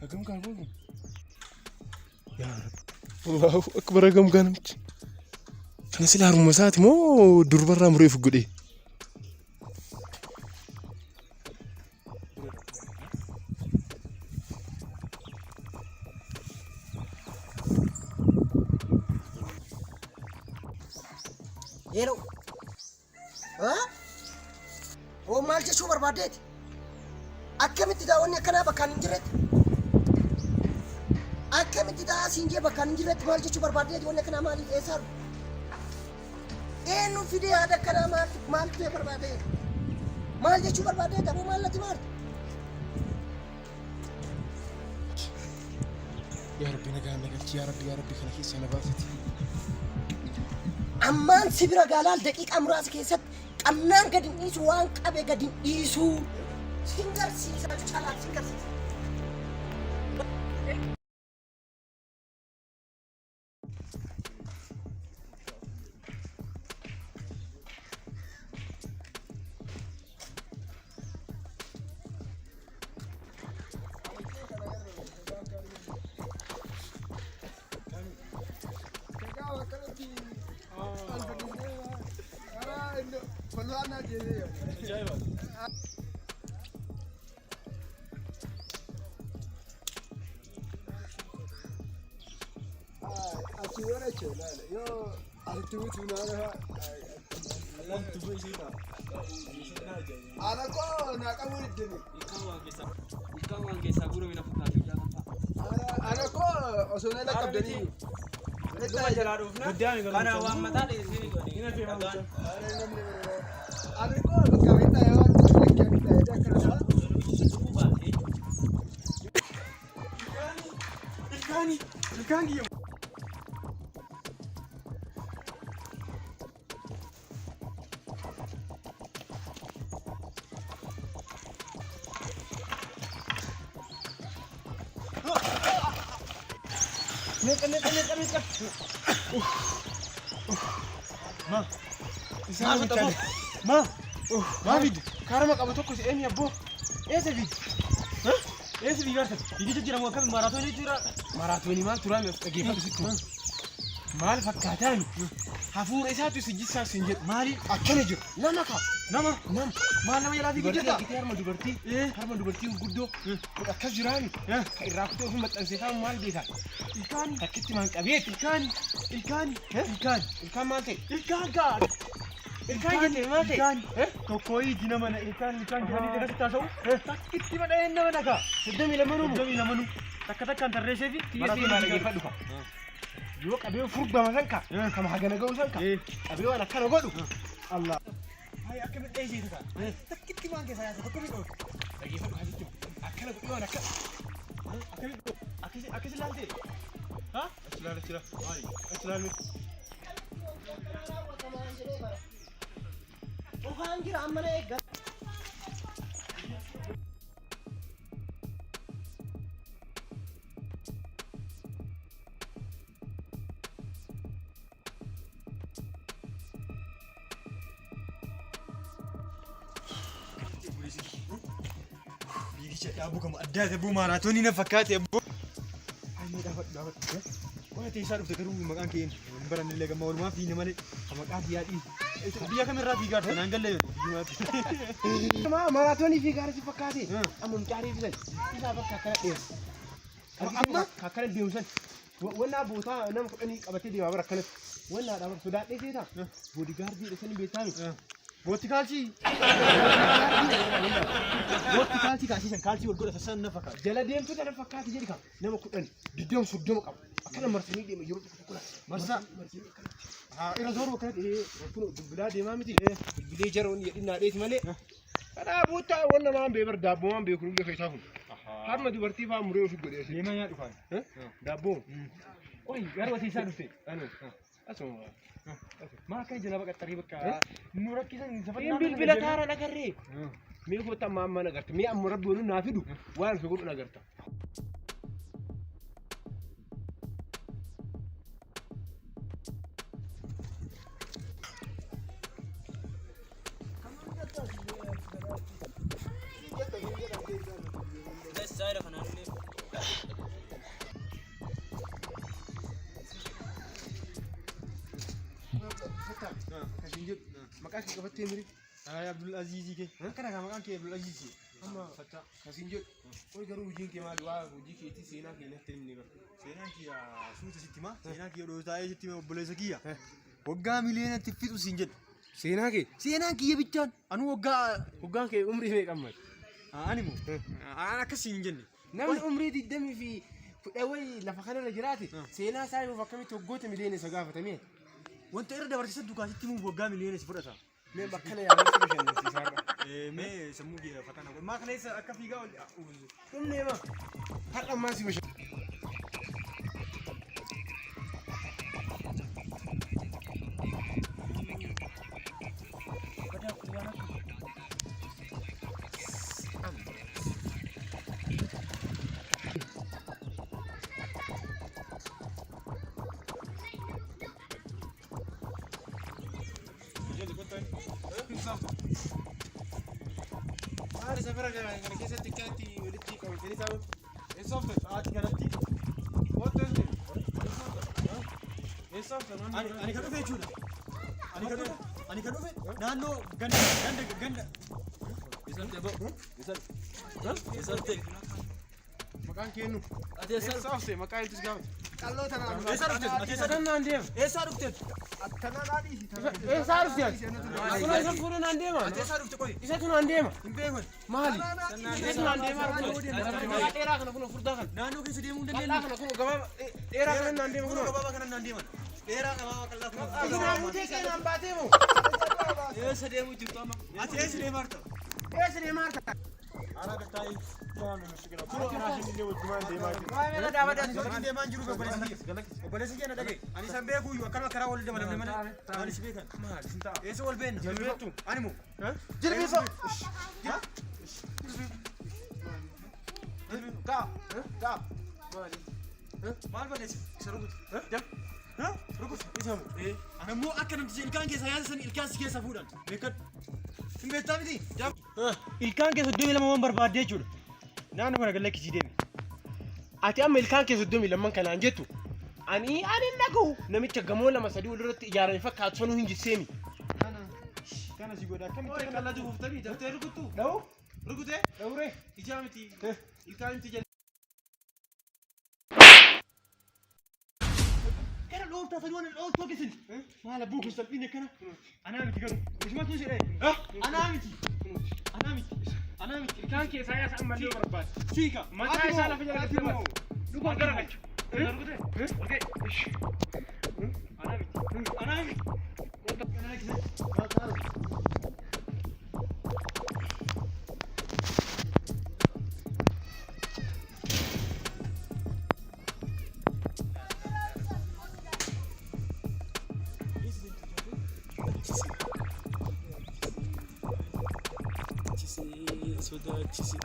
رقم كان بقول يا رب الله أكبر رقم كان كان سلاح رمسات مو دور برا مريف قدي يلو ها هو مالك شو بربادات أكمل تداوني كنا بكان جرت أكمل تدا سينجي بكان جرت مالك شو بربادات ولا كنا مالك إيسار إنه في ده هذا كنا مالك شو بربادات مالك شو بربادات أبو مال تمار يا ربي نجا نجا يا ربي خليك سنة بافتي أمان سبرا قالال دقيقة أمراض كيسات أنان قدين إيسو وان قبي قدين إيسو سينجر سيسا تشالات سينجر سيسا ما فيد كارما قبطوكس إيه يا بو إيه سفيد ها إيه سفيد قارت يجي تجرا موكب ماراثوني ترى ماراثوني ما ترى أجيبك ستون مال فكاتان حفور إساتو سجسا سنجت مالي أكنجر نما ما نما يلا في جدا كتير ما دوبرتي وجودو أكجراني الرافته في متأسفان مال بيتا الكاني تكتي مان كبيت الكاني الكان مالتي الكان جني مالتي توكوي جنا من الكان جاني كده تاسو تكتي من أين نمناك سدمي لمنو تكتك أنت الرئيسي تيجي مالك يفدوها يوك أبيه فرق بمسانك كم حاجة نقول سانك أبيه أنا كان أقوله الله هاي أكمل إيه شيء تكا تكتي مان كذا تكمل أقول أجي فوق هذي أكل أقوله أنا أكمل أكيد لانتي ها أسلال وهانجر عمنا إيه يا أبو كم أداة أبو ماراتوني نفكات يا أبو هاي دعوت وأنا تيسار بتكرر مكان كين برا نلقى مول ما في نماني مكان فيادي بيا كم راتي قارت نانجل ليه ما ماراتوني في قارتي فكاتي أمم تعرف إذا بكرة إيه أما كاكل بيوسن ولا بوتا نام كأني أبتدي دي ما برا كنت ولا دام سودات ليه كذا بودي جاردي لسني بيتامي بوتي كالشي كاشي سن كالشي والقول أساسا نفكر جل ديم كده نفكر تجري كم نام كأني ديم سوديم كم أكلم مرسمي ديم يوم كده مرسا إذا زور وكده إيه كله بلاد ما متي إيه بلاد جرون يدينا ليش مالي أنا بوتا ولا ما بيبر دابو ما بيكون لي خيسافون هذا ما دبرتي فام مريو في قديش ليه ما يعرفون دابو أوي غير وتي سالفة أنا أسمع ما كان جنابك التريبك مركزا إن بالبلاد هذا نقري مين هو تمام ما نقرت مين أم ربي ونو نافدو وين في قول نقرت Let's start off on maqaa kee qabattee miri. Abdul Aziz ke. Kana ka maqaan kee Abdul Aziz. Amma fatta kasiin jedhu. Oi garuu hojiin kee maali waa hojii keetii seenaa kee natti himni bara. Seenaan kiyya suuta sitti ma. Seenaan kiyya dhoo taa'ee sitti ma obboleessa kiyya. Waggaa miliyoonatti fixu siin jedhu. Seenaa kee? Seenaan kiyya bichaan anu waggaan kee umrii meeqa amma? Ani moo akkasii hin jenne. Namni umrii 20 fi fudha wayi lafa kanarra jiraate seenaa isaa yoo akkamitti waggoota miliyoona isa gaafatamee. Wanta irra dabarsiisan dukaasitti muu waggaa miliyoona si fudhata. Mee bakka na yaabatti bashannansiisaarra. Mee sammuu kiyya fakkaana. Maa kana isa akka fiigaa ol dhumne ma har'a ammaa si bashannan. Maali safara kana keessatti kaatti walitti qabatanii taa'u. Eessofte ati kanatti. Wotteente. Eessofte ani kan dhufe jechuudha. Ani kan dhufe naannoo ganda. Eessofte. Maqaan kennu. Ati eessofte maqaa intis gaafate. Qalloo tanaa. Eessa dhufte? Ati eessa Tanaan deema. Eessa dhufte? Akkanaa dhaadhiisi. Eessaa dhufte ati? Akkuma isa fuudhee naan deema. Ati eessa dhufte qoy? Isatu naan deema. Hin beekon. Maali? Isatu naan deema. Maqaa dheeraa kana kun furdaa kana. Naannoo keessa deemuu hin Qal'aa dandeenyu. kana kun gabaaba dheeraa kana naan deema kun. Gabaabaa kana naan deeman. Dheeraa gabaabaa qal'aa kun. Isinaa mutee keenan baatee moo? Eessa deemuu jirtu amma? Ati eessa deemaa jirta? Eessa deemaa jirta? Ana gattaa'ee jaamni nuti kana. Kunoo raashin illee wajjumaan deemaa jiru. Waa meeqa daawwadha? Ani deemaa jiru obboleessi kiyya na dhabe. Ani san beeku iyyuu akkana karaa wal dabalamne mana. Ani si beekan. Maali sin ta'a? Eessa wal beenna? Jilbeettu. Ani moo? Jilbiifo. Ta'a. Ta'a. Maali? Maal balleessi? Isa rukutu. Rukutu. Isa moo? Ani immoo akka namtichi ilkaan keessa yaasa san ilkaan si keessa fuudhan. Beekan. Hin beektaa miti? Ilkaan keessa 22 waan barbaadde jechuudha. Naannoo kana gallakkisii deemi. Ati amma ilkaan kee 32 kanaan jettu. Ani dhaga'u namicha gamoo lama sadii walirratti ijaarame fakkaatu sanuu hin jisseemi. Kana si godha akkamitti kana latu buuftanii daftee rukuttu. Dha'u? Rukutee? Dha'uree? Ijaa miti. Ilkaan miti jala. Kana dhooftaa sadii waan dhooftuu keessan. Maala buuku salphine kana. Anaa miti garuu. Isuma tun jedhee. Anaa miti. Anaa miti. Anaa miti. Ilkaan kee isaa yaasa ammallee barbaade. Siika. Mataa isaa lafa jala galchee maal? Dhugaa gara galchu. Rukutee. Okei. Anaa miti. Anaa miti. Anaa miti. sodaachise.